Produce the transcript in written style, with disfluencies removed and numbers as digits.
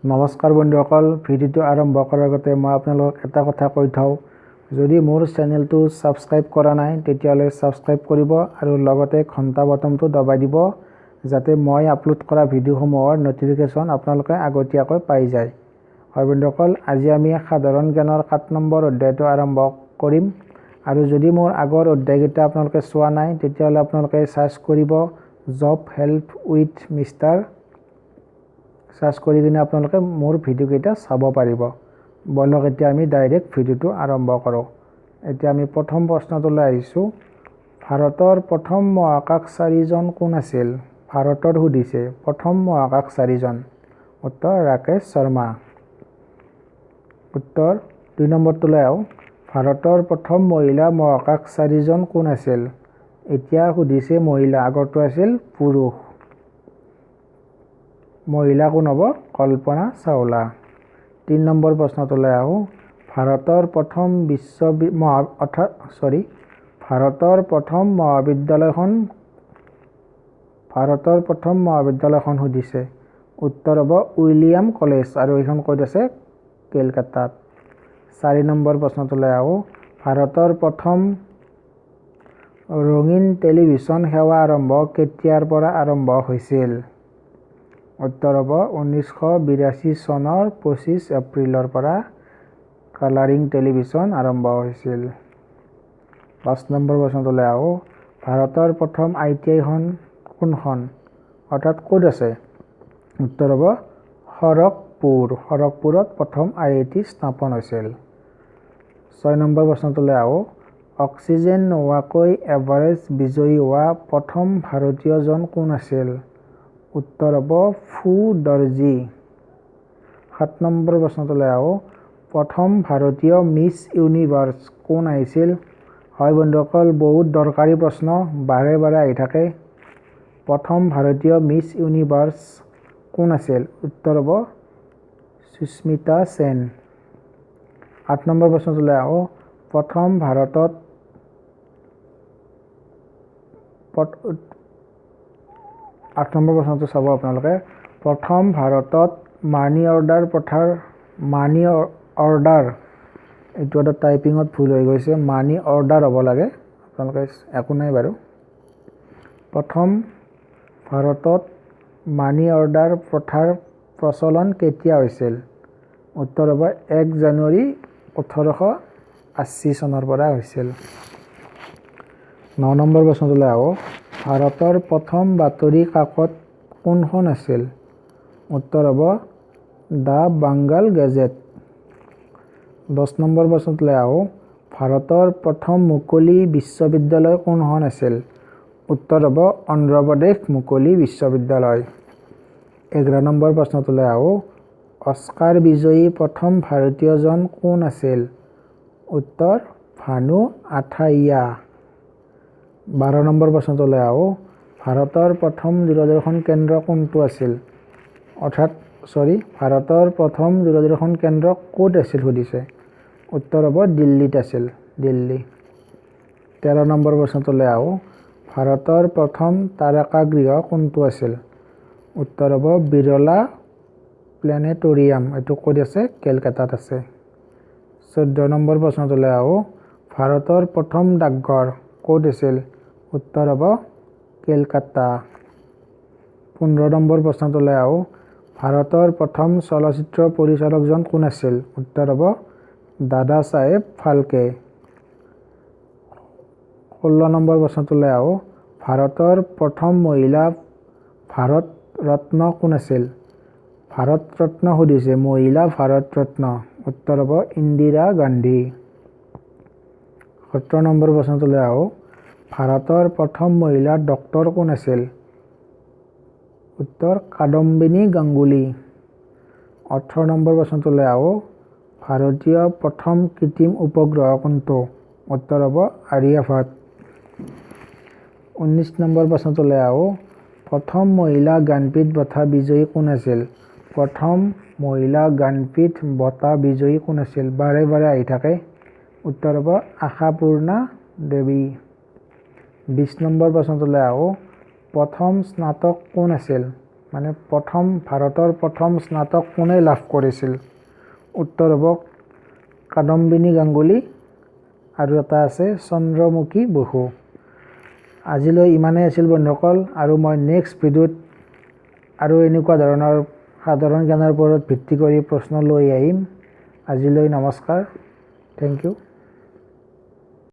নমস্কাৰ বন্ধুসকল, ভিডিঅ'টো আৰম্ভ কৰাৰ আগতে মই আপোনালোকক এটা কথা কৈ থওঁ। যদি মোৰ চেনেলটো ছাবস্ক্ৰাইব কৰা নাই তেতিয়াহ'লে ছাবস্ক্ৰাইব কৰিব আৰু লগতে ঘণ্টা বটনটো দবাই দিব যাতে মই আপলোড কৰা ভিডিঅ'সমূহৰ নটিফিকেশ্যন আপোনালোকে আগতীয়াকৈ পাই যায়। হয় বন্ধুসকল, আজি আমি সাধাৰণ জ্ঞানৰ 7 নম্বৰ অধ্যায়টো আৰম্ভ কৰিম আৰু যদি মোৰ আগৰ অধ্যায়কেইটা আপোনালোকে চোৱা নাই তেতিয়াহ'লে আপোনালোকে চাৰ্চ কৰিব job help with mister. Search কৰি কিনে আপোনালোকে মোৰ ভিডিঅ'কেইটা চাব পাৰিব। বলক এতিয়া আমি ডাইৰেক্ট ভিডিঅ'টো আৰম্ভ কৰোঁ। এতিয়া আমি প্ৰথম প্ৰশ্নটোলৈ আহিছোঁ। ভাৰতৰ প্ৰথম মহাকাশচাৰীজন কোন আছিল? ভাৰতৰ সুধিছে প্ৰথম মহাকাশচাৰীজন। উত্তৰ ৰাকেশ শৰ্মা। উত্তৰ 2 নম্বৰটোলৈ আহোঁ। ভাৰতৰ প্ৰথম মহিলা মহাকাশচাৰীজন কোন আছিল? এতিয়া সুধিছে মহিলা, আগৰটো আছিল পুৰুষ। মহিলা কোন হ'ব? কল্পনা চাওলা। 3 নম্বৰ প্ৰশ্নটোলৈ আহোঁ। ভাৰতৰ প্ৰথম মহাবিদ্যালয়খন সুধিছে। উত্তৰ হ'ব উইলিয়াম কলেজ আৰু এইখন ক'ত আছে? কলকাতাত। 4 নম্বৰ প্ৰশ্নটোলৈ আহোঁ। ভাৰতৰ প্ৰথম ৰঙীন টেলিভিছন সেৱা কেতিয়াৰ পৰা আৰম্ভ হৈছিল? উত্তৰ হ'ব 1982 চনৰ 25 এপ্ৰিলৰ পৰা কালাৰিং টেলিভিছন আৰম্ভ হৈছিল। 5 নম্বৰ প্ৰশ্নটোলৈ আহোঁ। ভাৰতৰ প্ৰথম ITI কোনখন? অৰ্থাৎ ক'ত আছে? উত্তৰ হ'ব খড়গপুৰ। খড়গপুৰত প্ৰথম IIT স্থাপন হৈছিল। 6 নম্বৰ প্ৰশ্নটোলৈ আহোঁ। অক্সিজেন নোহোৱাকৈ এভাৰেষ্ট বিজয়ী হোৱা প্ৰথম ভাৰতীয়জন কোন আছিল? উত্তৰ হ'ব ফু দৰ্জী। 7 নম্বৰ প্ৰশ্নটোলৈ আহোঁ। প্ৰথম ভাৰতীয় মিছ ইউনিভাৰ্ছ কোন আহিছিল? হয় বন্ধুসকল, বহুত দৰকাৰী প্ৰশ্ন, বাৰে বাৰে আহি থাকে। প্ৰথম ভাৰতীয় মিছ ইউনিভাৰ্ছ কোন আছিল? উত্তৰ হ'ব সুস্মিতা সেন। 8 নম্বৰ প্ৰশ্নটোলৈ আহোঁ। প্ৰথম ভাৰতত মানি অৰ্ডাৰ এইটো এটা টাইপিঙত ভুল হৈ গৈছে, মানি অৰ্ডাৰ হ'ব লাগে, আপোনালোকে একো নাই বাৰু। প্ৰথম ভাৰতত মানি অৰ্ডাৰ প্ৰথাৰ প্ৰচলন কেতিয়া হৈছিল? উত্তৰ হ'ব 1 জানুৱাৰী 1880 চনৰ পৰা হৈছিল। 9 নম্বৰ প্ৰশ্নটোলৈ আহোঁ। ভাৰতৰ প্ৰথম বাতৰি কাকত কোনখন আছিল? উত্তৰ হ'ব দ্য বাংগাল গেজেট। 10 নম্বৰ প্ৰশ্নটোলৈ আহোঁ। ভাৰতৰ প্ৰথম মুকলি বিশ্ববিদ্যালয় কোনখন আছিল? উত্তৰ হ'ব অন্ধ্ৰপ্ৰদেশ মুকলি বিশ্ববিদ্যালয়। 11 নম্বৰ প্ৰশ্নটোলৈ আহোঁ। অস্কাৰ বিজয়ী প্ৰথম ভাৰতীয়জন কোন আছিল? উত্তৰ ভানু আথাইয়া। 12 নম্বৰ প্ৰশ্নটোলৈ আহোঁ। ভাৰতৰ প্ৰথম দূৰদৰ্শন কেন্দ্ৰ কোনটো আছিল? ভাৰতৰ প্ৰথম দূৰদৰ্শন কেন্দ্ৰ ক'ত আছিল সুধিছে। উত্তৰ হ'ব দিল্লীত আছিল, দিল্লী। 13 নম্বৰ প্ৰশ্নটোলৈ আহোঁ। ভাৰতৰ প্ৰথম তাৰকাগৃহ কোনটো আছিল? উত্তৰ হ'ব বিৰলা প্লেনেটৰিয়াম, এইটো ক'ত আছে? কলকাতাত আছে। 14 নম্বৰ প্ৰশ্নটোলৈ আহোঁ। ভাৰতৰ প্ৰথম ডাকঘৰ ক'ত আছিল? উত্তৰ হ'ব কলকাতা। 15 নম্বৰ প্ৰশ্নটোলৈ আহোঁ। ভাৰতৰ প্ৰথম চলচ্চিত্ৰ পৰিচালকজন কোন আছিল? উত্তৰ হ'ব দাদা চাহেব ফাল্কে। 16 নম্বৰ প্ৰশ্নটোলৈ আহোঁ। ভাৰতৰ প্ৰথম মহিলা ভাৰত ৰত্ন কোন আছিল? ভাৰত ৰত্ন সুধিছে, মহিলা ভাৰত ৰত্ন। উত্তৰ হ'ব ইন্দিৰা গান্ধী। 17 নম্বৰ প্ৰশ্নটোলৈ আহোঁ। ভাৰতৰ প্ৰথম মহিলা ডক্তৰ কোন আছিল? উত্তৰ কাদম্বিনী গাংগুলী। 18 নম্বৰ প্ৰশ্নটোলৈ আহোঁ। ভাৰতীয় প্ৰথম কৃত্ৰিম উপগ্ৰহ কোনটো? উত্তৰ হ'ব আৰ্যভট্ট। 19 নম্বৰ প্ৰশ্নটোলৈ আহোঁ। প্ৰথম মহিলা জ্ঞানপীঠ বঁটা বিজয়ী কোন আছিল? প্ৰথম মহিলা জ্ঞানপীঠ বঁটা বিজয়ী কোন আছিল? বাৰে বাৰে আহি থাকে। উত্তৰ হ'ব আশাপূৰ্ণা দেৱী। 20 নম্বৰ প্ৰশ্নটোলৈ আহোঁ। প্ৰথম স্নাতক কোন আছিল? মানে ভাৰতৰ প্ৰথম স্নাতক কোনে লাভ কৰিছিল? উত্তৰ হ'ব কাদম্বিনী গাংগুলী আৰু এটা আছে চন্দ্ৰমুখী বসু। আজিলৈ ইমানেই আছিল বন্ধুসকল, আৰু মই নেক্সট ভিডিঅ'ত আৰু এনেকুৱা ধৰণৰ সাধাৰণ জ্ঞানৰ ওপৰত ভিত্তি কৰি প্ৰশ্ন লৈ আহিম। আজিলৈ নমস্কাৰ, থেংক ইউ।